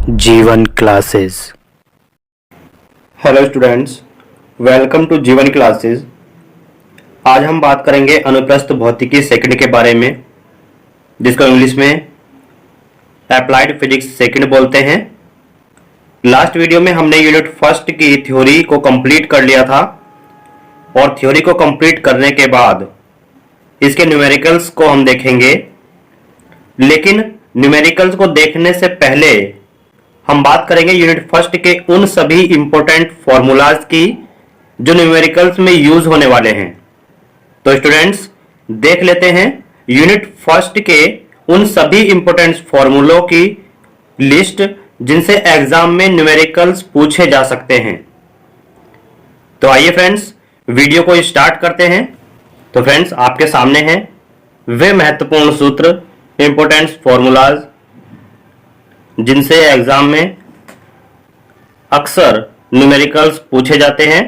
जीवन classes. Hello students, welcome to Jeevan classes. आज हम बात करेंगे अनुप्रस्थ भौतिकी सेकंड के बारे में, जिसको इंग्लिश में अप्लाइड फिजिक्स सेकंड बोलते हैं। लास्ट वीडियो में हमने यूनिट फर्स्ट की थ्योरी को कंप्लीट कर लिया था और थ्योरी को कंप्लीट करने के बाद इसके न्यूमेरिकल्स को हम देखेंगे। लेकिन न्यूमेरिकल्स को देखने से पहले हम बात करेंगे यूनिट फर्स्ट के उन सभी इंपॉर्टेंट फॉर्मूलाज की जो न्यूमेरिकल्स में यूज होने वाले हैं। तो स्टूडेंट्स देख लेते हैं यूनिट फर्स्ट के उन सभी इंपॉर्टेंट फॉर्मूलों की लिस्ट जिनसे एग्जाम में न्यूमेरिकल्स पूछे जा सकते हैं। तो आइए फ्रेंड्स वीडियो को स्टार्ट करते हैं। तो फ्रेंड्स आपके सामने हैं वे महत्वपूर्ण सूत्र, इंपॉर्टेंट फॉर्मूलाज जिनसे एग्जाम में अक्सर न्यूमेरिकल्स पूछे जाते हैं।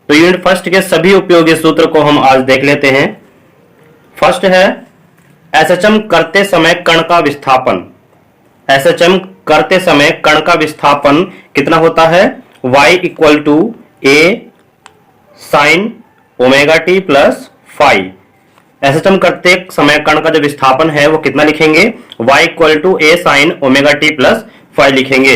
तो यूनिट फर्स्ट के सभी उपयोगी सूत्र को हम आज देख लेते हैं। फर्स्ट है एसएचएम करते समय कण का विस्थापन। एसएचएम करते समय कण का विस्थापन कितना होता है? y equal to a sine omega T plus five. SHM करते समय कण का जो विस्थापन है वो कितना लिखेंगे? y equal to a sine omega T plus five लिखेंगे।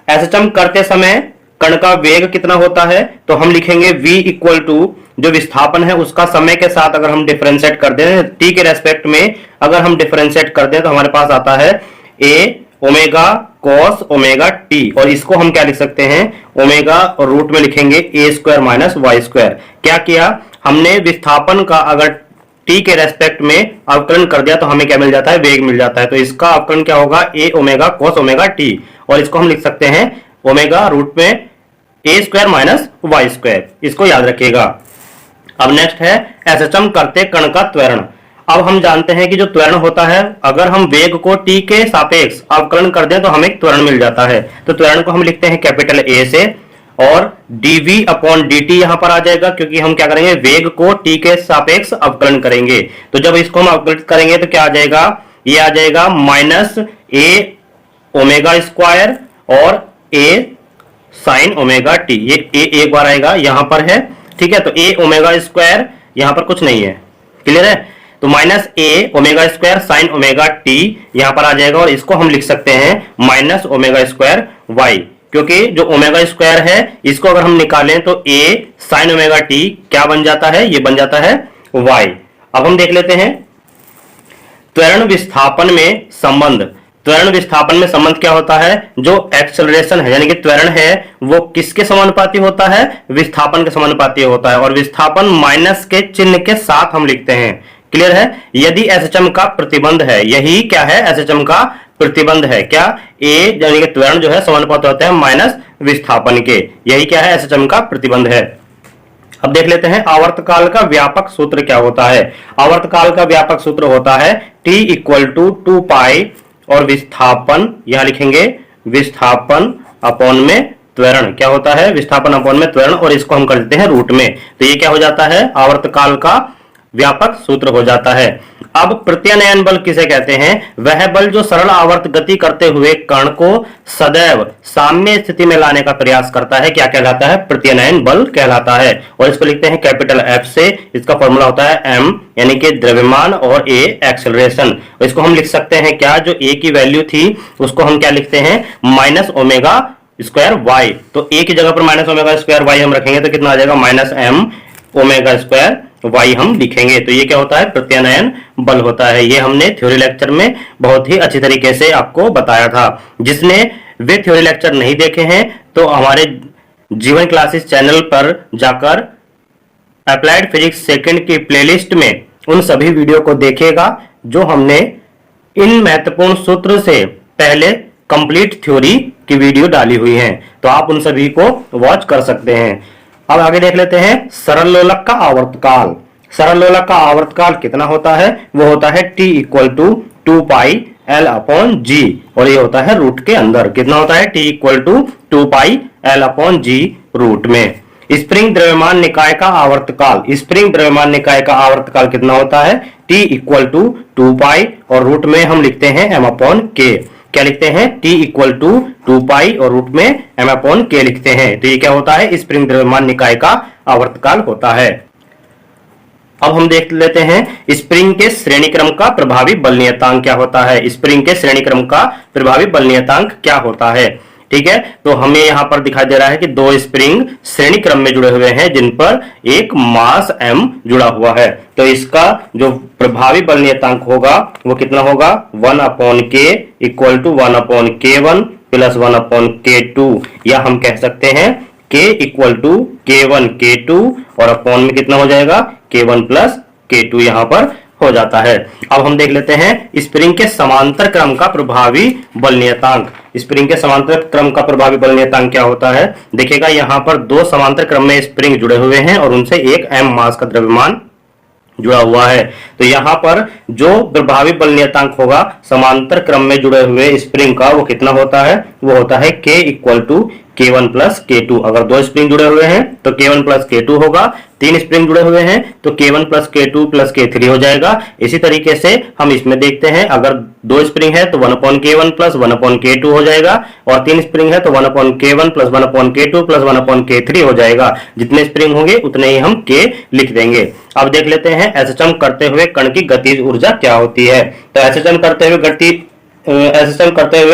एसएचएम करते समय कण का वेग कितना होता है? तो हम लिखेंगे v इक्वल टू जो विस्थापन है उसका समय के साथ अगर हम डिफरेंशिएट कर दें, t के रेस्पेक्ट में अगर हम डिफरेंशिएट कर दें तो हमारे पास आता है a omega cos omega t, और इसको हम क्या लिख सकते हैं? ओमेगा और रूट में लिखेंगे a square minus y square. क्या किया हमने? विस्थापन का अगर t के रेस्पेक्ट में अवकलन कर दिया तो हमें क्या मिल जाता है? वेग मिल जाता है। तो इसका अवकलन क्या होगा? a omega cos omega t, और इसको हम लिख सकते हैं ओमेगा रूट में a square minus y square. इसको याद रखिएगा। अब नेक्स्ट है एसएचएम करते कण का त्वरण। अब हम जानते हैं कि जो त्वरण होता है, अगर हम वेग को t के सापेक्ष अवकलन कर दें तो हमें त्वरण मिल जाता है। तो त्वरण को हम लिखते हैं कैपिटल A से, और dv अपॉन dt यहां पर आ जाएगा क्योंकि हम क्या करेंगे? वेग को t के सापेक्ष अवकलन करेंगे। तो जब इसको हम अवकलित करेंगे तो क्या आ जाएगा? ये आ जाएगा माइनस a ओमेगा स्क्वायर और a साइन ओमेगा टी। ये a एक बार आएगा यहां पर है, ठीक है। तो a ओमेगा स्क्वायर यहां पर कुछ नहीं है, क्लियर है। तो minus a omega square sine omega T यहां पर आ जाएगा, और इसको हम लिख सकते हैं माइनस ओमेगा स्क्वायर y, क्योंकि जो ओमेगा स्क्वायर है इसको अगर हम निकालें तो a साइन ओमेगा टी क्या बन जाता है? ये बन जाता है y। अब हम देख लेते हैं त्वरण विस्थापन में संबंध। त्वरण विस्थापन में संबंध क्या होता है? जो एक्सेलरेशन है यानी कि त्वरण है वो किसके समानुपाती होता है? विस्थापन के समानुपाती होता है, और विस्थापन माइनस के चिन्ह के साथ हम लिखते हैं, क्लियर है। यदि एसएचएम का प्रतिबंध है, यही क्या है? एसएचएम का प्रतिबंध है। क्या? a यानी कि त्वरण जो है समानुपाती होता है माइनस विस्थापन के, यही क्या है? एसएचएम का प्रतिबंध है। अब देख लेते हैं आवर्तकाल का व्यापक सूत्र क्या होता है। आवर्तकाल का व्यापक सूत्र होता है t इक्वल टू 2 पाई और विस्थापन यहां लिखेंगे विस्थापन अपॉन में त्वरण। क्या होता है? विस्थापन अपॉन में त्वरण, और इसको हम कर देते हैं रूट में। तो ये क्या हो जाता है? आवर्तकाल का व्यापक सूत्र हो जाता है। अब प्रत्यानयन बल किसे कहते हैं? वह बल जो सरल आवर्त गति करते हुए कण को सदैव साम्य स्थिति में लाने का प्रयास करता है, क्या कहलाता है? प्रत्यानयन बल कहलाता है। और इसको लिखते हैं कैपिटल F से। इसका फॉर्मूला होता है m यानी कि द्रव्यमान और a एक्सेलरेशन। इसको हम लिख सकते हैं क्या? जो a की वैल्यू थी उसको हम क्या लिखते हैं? Minus omega square y। तो a की जगह पर माइनस ओमेगा स्क्वायर y हम रखेंगे तो कितना आ जाएगा? Minus m omega square y हम लिखेंगे। तो ये क्या होता है? प्रत्यानयन बल होता है। ये हमने थ्योरी लेक्चर में बहुत ही अच्छी तरीके से आपको बताया था। जिसने वे थ्योरी लेक्चर नहीं देखे हैं तो हमारे जीवन क्लासेस चैनल पर जाकर अप्लाइड फिजिक्स सेकंड की प्लेलिस्ट में उन सभी वीडियो को देखिएगा जो हमने इन महत्वपूर्ण सूत्र से पहले कंप्लीट थ्योरी की वीडियो डाली हुई है। तो आप उन सभी को वॉच कर सकते हैं। अब आगे देख लेते हैं सरल लोलक का आवर्तकाल। सरल लोलक का आवर्तकाल कितना होता है? वो होता है t equal to 2 pi l upon g, और ये होता है रूट के अंदर। कितना होता है? t equal to 2 pi l upon g root में। स्प्रिंग द्रव्यमान निकाय का आवर्तकाल। स्प्रिंग द्रव्यमान निकाय का आवर्तकाल कितना होता है? t इक्वल टू 2 पाई और रूट में हम लिखते हैं m अपॉन k। क्या लिखते हैं, T इक्वल टू 2 पाई और रूट में m अपॉन k लिखते हैं। तो ये क्या होता है, स्प्रिंग द्रव्यमान निकाय का आवर्तकाल होता है। अब हम देख लेते हैं स्प्रिंग के श्रेणी क्रम का प्रभावी बल नियतांक क्या होता है। स्प्रिंग के श्रेणी क्रम का प्रभावी बल नियतांक क्या होता है, ठीक है। तो हमें यहां पर दिखाई दे रहा है कि दो स्प्रिंग श्रेणी क्रम में जुड़े हुए हैं जिन पर एक मास m जुड़ा हुआ है। तो इसका जो प्रभावी बल नियतांक होगा वो कितना होगा, 1 upon k equal to 1 upon k1 plus 1 upon k2, या हम कह सकते हैं k equal to k1 k2 और अपॉन में कितना हो जाएगा, k1 प्लस k2 यहां पर हो जाता है। अब हम देख लेते हैं स्प्रिंग के समांतर क्रम का प्रभावी बल नियतांक। स्प्रिंग के समांतर क्रम का प्रभावी बल नियतांक क्या होता है, देखिएगा यहां पर दो समांतर क्रम में स्प्रिंग जुड़े हुए हैं और उनसे एक m मास का द्रव्यमान जुड़ा हुआ है। तो यहां पर जो प्रभावी बल नियतांक होगा समांतर क्रम में जुड़े हुए स्प्रिंग का वो कितना होता है, वो होता है k equal to k1 plus k2। अगर दो स्प्रिंग जुड़े हुए हैं तो k1 प्लस k2 होगा, तीन स्प्रिंग जुड़े हुए हैं तो k1 plus k2 plus k3 हो जाएगा। इसी तरीके से हम इसमें देखते हैं, अगर दो स्प्रिंग है तो 1 upon k1 plus 1 upon k2 हो जाएगा, और तीन स्प्रिंग है तो 1 upon k1 plus 1 upon k2 plus 1 upon k3 हो जाएगा। जितने स्प्रिंग होंगे उतने ही हम k लिख देंगे। अब देख लेते हैं एसएचएम करते हुए कण की गतिज ऊर्जा क्या होती है। तो एसएचएम करते हुए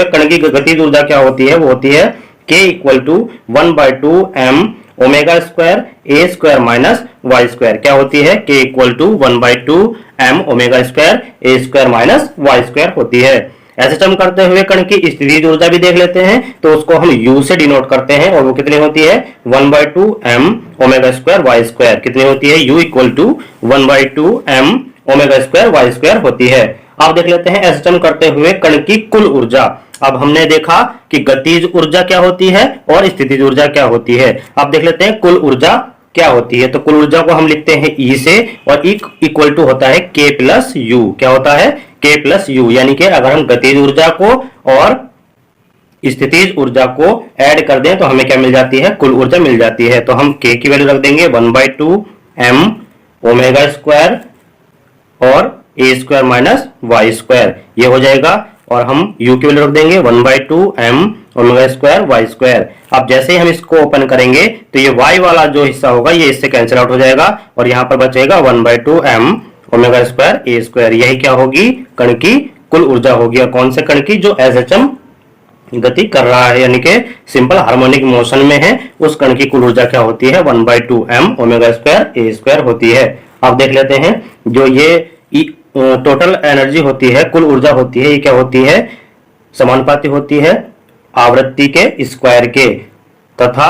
कण की गतिज ऊर्जा क्या होती है, वो होती है k equal to 1/2 m omega square a square minus y square. क्या होती है, k equal to 1/2 m omega square a square minus y square होती है। एसएचएम करते हुए कण की स्थितिज ऊर्जा भी देख लेते हैं, तो उसको हम u से डिनोट करते हैं और वो कितनी होती है, 1/2 m omega square y square. कितनी होती है, u equal to 1/2 m omega square y square होती है। अब देख लेते हैं एसएचएम करते हुए कण की कुल ऊर्जा। अब हमने देखा कि गतिज ऊर्जा क्या होती है और स्थितिज ऊर्जा क्या होती है। अब देख लेते हैं कुल ऊर्जा क्या होती है। तो कुल ऊर्जा को हम लिखते हैं E से, और E इक्वल टू होता है K प्लस U। क्या होता है, K प्लस U, यानी कि अगर हम गतिज ऊर्जा को और स्थितिज ऊर्जा को ऐड कर दें तो हमें क्या मिल जाती है, कुल ऊर्जा मिल जाती है। तो हम K की वैल्यू रख देंगे 1/2 m ओमेगा स्क्वायर और ए स्क्वायर माइनस वाई स्क्वायर, ये हो जाएगा। और हम u की वैल्यू रख देंगे 1/2 m omega square y square. अब जैसे ही हम इसको ओपन करेंगे तो ये y वाला जो हिस्सा होगा ये इससे कैंसिल आउट हो जाएगा और यहाँ पर बचेगा 1/2 m omega square a square. यही क्या होगी, कण की कुल ऊर्जा होगी। और कौन से कण की, जो एसएचएम गति कर रहा है यानी कि सिंपल हार्मोनिक मोशन में है, उस कण की कुल ऊर्जा क्या होती है, 1/2 m omega square a square होती है। अब देख लेते हैं जो ये टोटल एनर्जी होती है, कुल ऊर्जा होती है, ये क्या होती है, समानुपाती होती है आवृत्ति के स्क्वायर के, तथा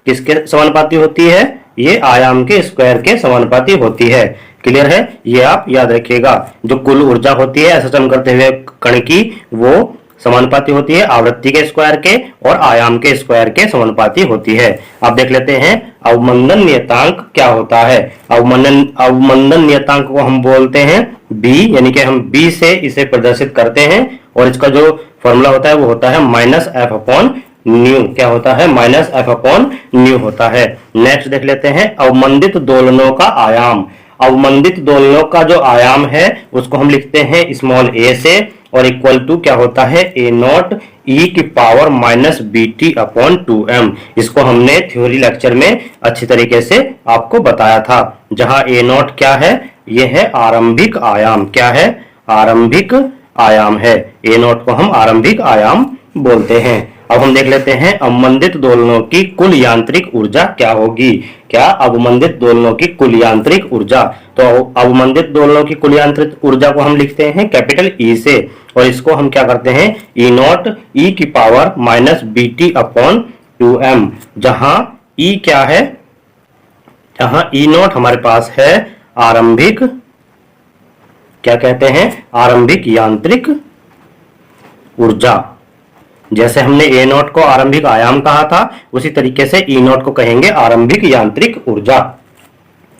किसके समानुपाती होती है, ये आयाम के स्क्वायर के समानुपाती होती है। क्लियर है, ये आप याद रखिएगा। जो कुल ऊर्जा होती है एसएचएम करते हुए कण की, वो समानुपाती होती है आवृत्ति के स्क्वायर के और आयाम के स्क्वायर के समानुपाती होती है। अब देख लेते हैं अवमंदन नियतांक क्या होता है। अवमंदन नियतांक को हम बोलते हैं B, यानी कि हम B से इसे प्रदर्शित करते हैं और इसका जो फॉर्मूला होता है वो होता है -f अपॉन न्यू। क्या होता है, -f अपॉन न्यू होता है। नेक्स्ट देख लेते हैं अवमंदित दोलनों का आयाम। अवमंदित दोलनों का जो आयाम है उसको हम लिखते हैं स्मॉल a से, और इक्वल टू क्या होता है, a0 e की पावर -bt अपॉन 2m। इसको हमने थ्योरी लेक्चर में अच्छी तरीके से आपको बताया था, जहां a0 क्या है, ये है आरंभिक आयाम। क्या है, आरंभिक आयाम है। a0 को हम आरंभिक आयाम बोलते हैं। अब हम देख लेते हैं अवमंदित दोलनों की कुल यांत्रिक ऊर्जा क्या होगी। क्या, अवमंदित दोलनों की कुल यांत्रिक ऊर्जा। तो अवमंदित दोलनों की कुल यांत्रिक ऊर्जा को हम लिखते हैं कैपिटल E से, और इसको हम क्या करते हैं, E0 e की पावर -bt अपॉन 2m। जहां E क्या है, जहां E0 हमारे पास है आरंभिक, क्या कहते हैं, आरंभिक यांत्रिक ऊर्जा। जैसे हमने A0 को आरंभिक आयाम कहा था, उसी तरीके से E0 को कहेंगे आरंभिक यांत्रिक ऊर्जा।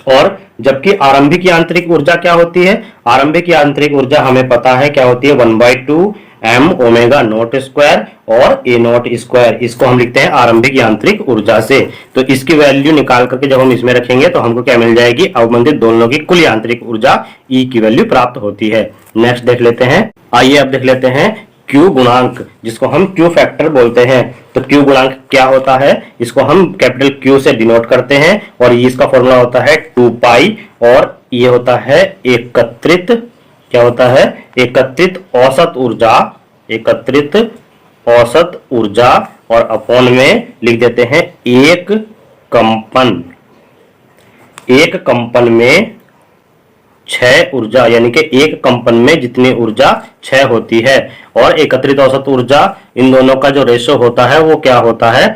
और जबकि आरंभिक यांत्रिक ऊर्जा क्या होती है, आरंभिक यांत्रिक ऊर्जा हमें पता है क्या होती है, 1/2 m ओमेगा नॉट स्क्वायर और A0 स्क्वायर। इसको हम लिखते हैं आरंभिक यांत्रिक ऊर्जा से। तो इसकी वैल्यू निकाल करके जब हम इसमें रखेंगे तो हमको क्या मिल जाएगी, अवमंदित दोलनों की कुल यांत्रिक ऊर्जा E की वैल्यू प्राप्त होती है। नेक्स्ट देख लेते हैं, आइए अब देख लेते हैं क्यू गुणांक, जिसको हम क्यू फैक्टर बोलते हैं। तो क्यू गुणांक क्या होता है, इसको हम कैपिटल क्यू से डिनोट करते हैं और इसका फॉर्मूला होता है 2 पाई, और ये होता है एकत्रित, क्या होता है, एकत्रित औसत ऊर्जा, एकत्रित औसत ऊर्जा, और अपॉन में लिख देते हैं एक कंपन, एक कंपन में क्षय ऊर्जा, यानी कि एक कंपन में जितनी ऊर्जा क्षय होती है। और एकत्रित औसत ऊर्जा, इन दोनों का जो रेशो होता है वो क्या होता है,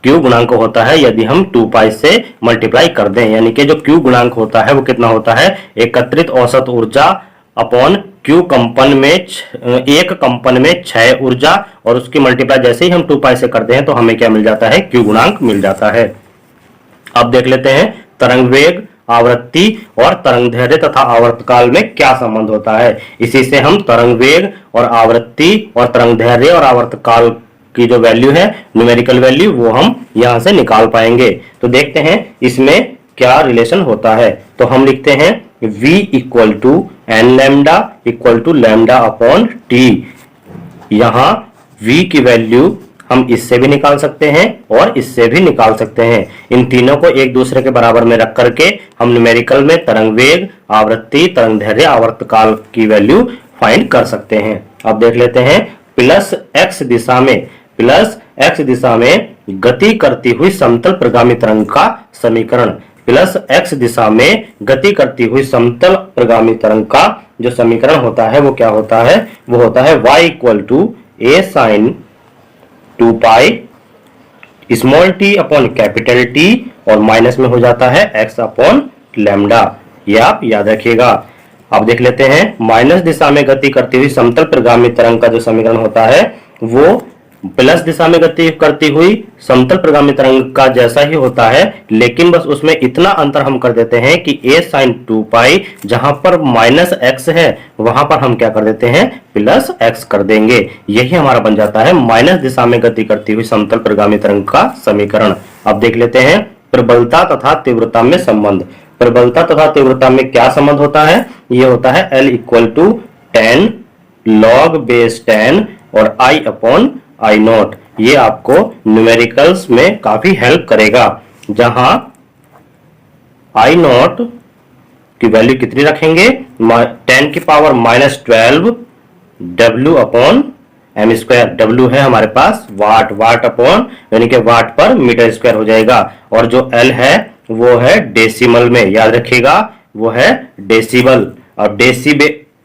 क्यू गुणांक होता है, यदि हम 2 पाई से मल्टीप्लाई कर दें। यानी कि जो क्यू गुणांक होता है वो कितना होता है, एकत्रित औसत ऊर्जा अपॉन क्यू कंपन में एक कंपन में क्षय ऊर्जा, और उसकी मल्टीप्लाई जैसे ही हम 2 पाई से करते हैं तो हमें क्या मिल जाता है, क्यू गुणांक मिल जाता है। अब देख लेते हैं तरंग वेग, आवृत्ति और तरंग दैर्ध्य तथा आवर्तकाल में क्या संबंध होता है। इसी से हम तरंग वेग और आवृत्ति और तरंग दैर्ध्य और आवर्तकाल की जो वैल्यू है, न्यूमेरिकल वैल्यू, वो हम यहां से निकाल पाएंगे। तो देखते हैं इसमें क्या रिलेशन होता है। तो हम लिखते हैं v equal to n lambda equal to lambda upon t. यहां v की वैल्यू हम इससे भी निकाल सकते हैं और इससे भी निकाल सकते हैं। इन तीनों को एक दूसरे के बराबर में रख करके हम न्यूमेरिकल में तरंग वेग, आवृत्ति, तरंग दैर्ध्य, आवर्तकाल की वैल्यू फाइंड कर सकते हैं। अब देख लेते हैं प्लस एक्स दिशा में, प्लस एक्स दिशा में गति करती हुई समतल प्रगामी तरंग का समीकरण, प्लस एक्स दिशा में गति करती हुई समतल प्रगामी तरंग का जो समीकरण होता है वो क्या होता है, वो होता है y equal to a sine 2 pi small t upon capital t, और माइनस में हो जाता है x अपॉन लैम्डा। ये आप याद रखिएगा। अब देख लेते हैं माइनस दिशा में गति करती हुई समतल प्रगामी तरंग का जो समीकरण होता है वो प्लस दिशा में गति करती हुई समतल प्रगामी तरंग का जैसा ही होता है, लेकिन बस उसमें इतना अंतर हम कर देते हैं कि a sin 2 पाई, जहां पर माइनस एक्स है वहां पर हम क्या कर देते हैं, प्लस एक्स कर देंगे। यही हमारा बन जाता है माइनस दिशा में गति करती हुई समतल प्रगामी तरंग का समीकरण। अब देख लेते हैं प्रबलता तथा तीव्रता में संबंध। प्रबलता तथा तीव्रता में क्या संबंध होता है, ये होता है L equal to 10 log base 10 और I अपॉन आई नोट। ये आपको न्यूमेरिकल्स में काफी हेल्प करेगा, जहां आई नोट की वैल्यू कितनी रखेंगे, 10 की power -12 W upon m square. W है हमारे पास वाट, वाट अपॉन यानी कि वाट पर मीटर स्क्वायर हो जाएगा, और जो L है वो है डेसिमल में, याद रखिएगा वो है डेसिबल, और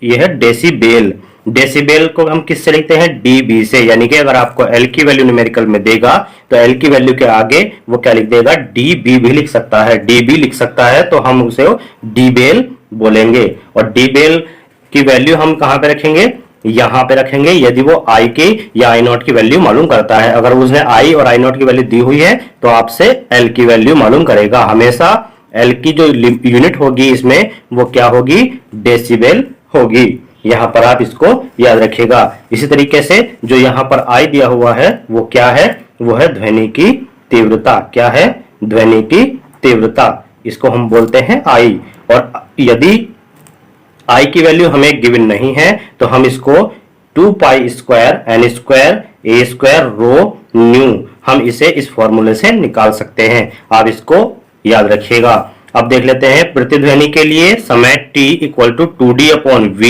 ये है डेसीबेल। डेसिबेल को हम किससे लिखते हैं, डीबी से, यानी कि अगर आपको एल की वैल्यू न्यूमेरिकल में देगा तो एल की वैल्यू के आगे वो क्या लिख देगा, डीबी भी लिख सकता है, डीबी लिख सकता है, तो हम उसे डीबेल बोलेंगे। और डीबेल की वैल्यू हम कहां पे रखेंगे, यहां पे रखेंगे, यदि वो आई की या आई नॉट की वैल्यू मालूम करता है। अगर उसने आई और आई नॉट की वैल्यू दी हुई है तो आपसे एल की वैल्यू मालूम करेगा। हमेशा एल की जो यूनिट होगी इसमें वो क्या होगी, डेसिबल होगी। यहां पर आप इसको याद रखिएगा। इसी तरीके से जो यहां पर आई दिया हुआ है वो क्या है, वो है ध्वनि की तीव्रता। क्या है, ध्वनि की तीव्रता, इसको हम बोलते हैं आई। और यदि आई की वैल्यू हमें गिवन नहीं है तो हम इसको 2 pi square N square a square rho new, हम इसे इस फॉर्मूले से निकाल सकते हैं। आप इसको याद रखिएगा। अब देख लेते हैं प्रतिध्वनि के लिए समय t equal to 2d upon v,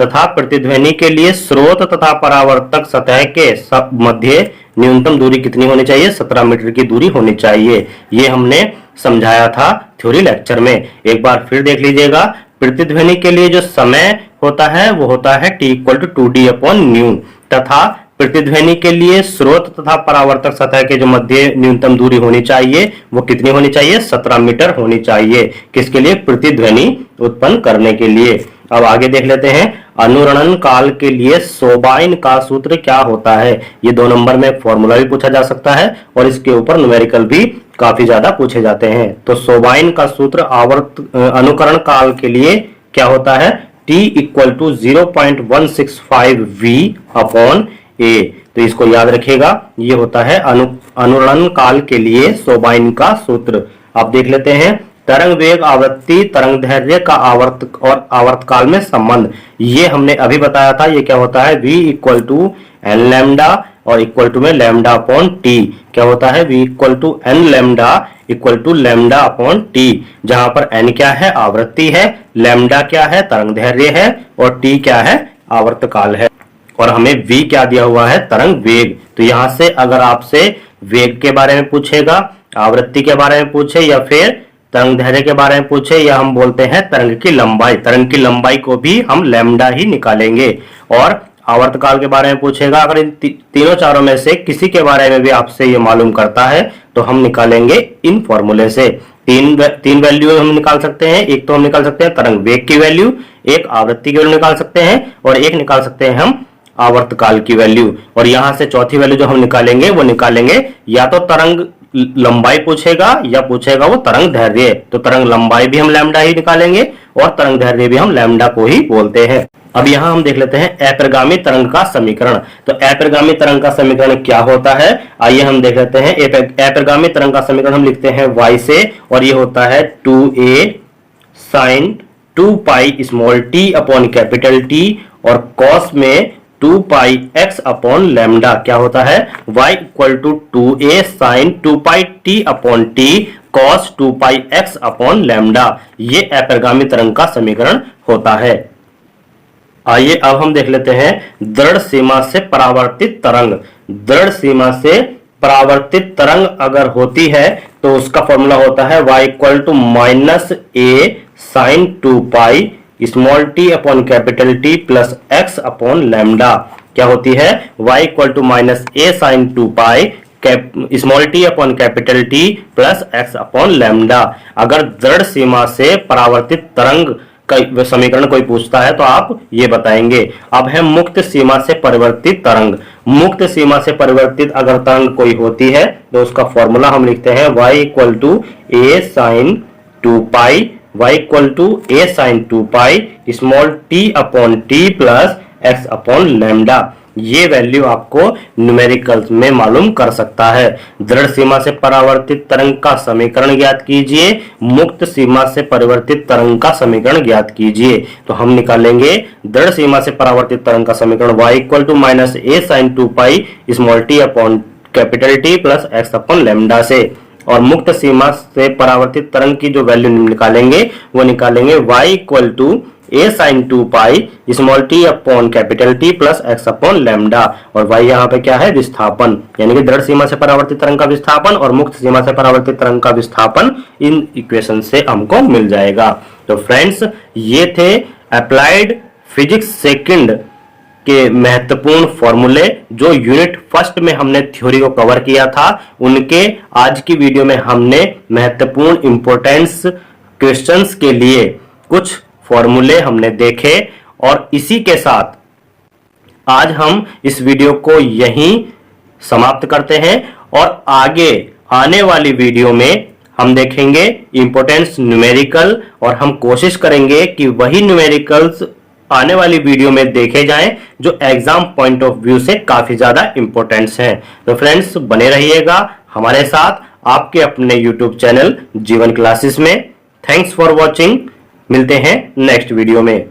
तथा प्रतिध्वनि के लिए स्रोत तथा परावर्तक सतह के मध्य न्यूनतम दूरी कितनी होनी चाहिए, 17 मीटर की दूरी होनी चाहिए। ये हमने समझाया था थ्योरी लेक्चर में, एक बार फिर देख लीजिएगा। प्रतिध्वनि के लिए जो समय होता है वो होता है t equal to 2d upon nu, तथा प्रतिध्वनि के लिए स्रोत तथा परावर्तक सतह के जो मध्य न्यूनतम दूरी होनी चाहिए वो कितनी होनी चाहिए, 17 मीटर होनी चाहिए। किसके लिए, प्रतिध्वनि उत्पन्न करने के लिए। अब आगे देख लेते हैं अनुरणन काल के लिए सोबाइन का सूत्र क्या होता है। ये 2 नंबर में फॉर्मूला भी पूछा जा सकता है और इसके ऊपर न्यूमेरिकल भी काफी ज्यादा पूछे जाते हैं। तो सोबाइन का सूत्र अनुकरण काल के लिए क्या होता है, t equal to 0.165 v upon A. तो इसको याद रखिएगा, ये होता है अनुरणन काल के लिए सोबाइन का सूत्र। आप देख लेते हैं तरंग वेग, आवृत्ति, तरंग दैर्ध्य का आवर्त और आवर्तकाल में संबंध। ये हमने अभी बताया था, ये क्या होता है, v equal to n lambda और इक्वल टू में लैम्डा अपॉन टी। क्या होता है? v equal to n lambda equal to lambda upon t, जहां पर n क्या है? आवृत्ति है, लैम्डा क्या है? तरंग दैर्घ्य है, और t क्या है? आवर्तकाल है। और हमें v क्या दिया हुआ है? तरंग वेग। तो यहां से अगर आपसे वेग के बारे में पूछेगा, आवृत्ति के बारे में पूछे, या फिर तरंग दैर्घ्य के बारे में पूछे, या हम बोलते हैं तरंग की लंबाई, तरंग की लंबाई को भी हम लैम्डा ही निकालेंगे। और आवर्तकाल के बारे में पूछेगा, अगर इन तीनों चारों में से किसी के बारे में भी आपसे ये मालूम करता है तो हम निकालेंगे इन फॉर्मूले से। तीन वैल्यू हम निकाल सकते हैं। एक तो हम निकाल सकते हैं तरंग वेग की वैल्यू, एक आवृत्ति की वैल्यू निकाल सकते हैं, और एक निकाल सकते हैं हम आवर्तकाल की वैल्यू। और यहां से चौथी वैल्यू जो हम निकालेंगे वो निकालेंगे या तो तरंग लंबाई पूछेगा या पूछेगा वो तरंग दैर्घ्य। तो तरंग लंबाई भी हम लैम्डा ही निकालेंगे और तरंग दैर्घ्य भी हम लैम्डा को ही बोलते हैं। अब यहां हम देख लेते हैं अपरिगामी तरंग का समीकरण। तो अपरिगामी तरंग का समीकरण क्या होता है, आइए हम देख लेते हैं। अपरिगामी तरंग का समीकरण हम लिखते हैं y से, और ये होता है 2a sin 2 pi small t upon capital T, और cos में 2 पाई x अपॉन लैम्डा। क्या होता है? y equal to 2a sin 2 pi t upon t cos 2 pi x upon lambda. ये अपरिगामी तरंग का समीकरण होता है। आइए अब हम देख लेते हैं दृढ़ सीमा से परावर्तित तरंग। दृढ़ सीमा से परावर्तित तरंग अगर होती है तो उसका फॉर्मूला होता है y equal to minus a sine 2 pi small t upon capital t plus x upon lambda. क्या होती है? y equal to minus a sine 2 pi small t upon capital t plus x upon lambda. अगर दृढ़ सीमा से परावर्तित तरंग का समीकरण कोई पूछता है तो आप ये बताएंगे। अब है मुक्त सीमा से परिवर्तित तरंग। मुक्त सीमा से परिवर्तित अगर तरंग कोई होती है तो उसका फॉर्मूला हम लिखते हैं y equal to a sine 2 pi, y equal to a sine 2 pi small t upon t plus x upon lambda. ये वैल्यू आपको न्यूमेरिकल्स में मालूम कर सकता है। दृढ़ सीमा से परावर्तित तरंग का समीकरण ज्ञात कीजिए, मुक्त सीमा से परिवर्तित तरंग का समीकरण ज्ञात कीजिए। तो हम निकालेंगे दृढ़ सीमा से परावर्तित तरंग का समीकरण y equal to minus a sine 2 pi small t upon capital t plus x upon lambda से। और मुक्त सीमा से परावर्तित तरंग की जो वैल्यू निकालेंगे वो निकालेंगे y equal to a sine 2 pi small t upon capital t plus x upon lambda. और y यहाँ पे क्या है? विस्थापन, यानी कि दृढ़ सीमा से परावर्तित तरंग का विस्थापन और मुक्त सीमा से परावर्तित तरंग का विस्थापन इन इक्वेशन से हमको मिल जाएगा। तो फ्रेंड्स, ये थे अप्लाइड फिजिक्स सेकंड के महत्वपूर्ण फॉर्मूले जो यूनिट फर्स्ट में हमने थ्योरी को कवर किया था। उनके आज की वीडियो में हमने महत्वपूर्ण इंपोर्टेंस क्वेश्चंस के लिए कुछ फॉर्मूले हमने देखे, और इसी के साथ आज हम इस वीडियो को यहीं समाप्त करते हैं। और आगे आने वाली वीडियो में हम देखेंगे इंपोर्टेंस न्यूमेरिकल, और हम कोशिश करेंगे कि वही न्यूमेरिकल्स आने वाली वीडियो में देखे जाएं जो एग्जाम पॉइंट ऑफ व्यू से काफी ज्यादा इंपॉर्टेंस हैं। तो फ्रेंड्स, बने रहिएगा हमारे साथ आपके अपने यूट्यूब चैनल जीवन क्लासेस में। Thanks for watching. मिलते हैं नेक्स्ट वीडियो में।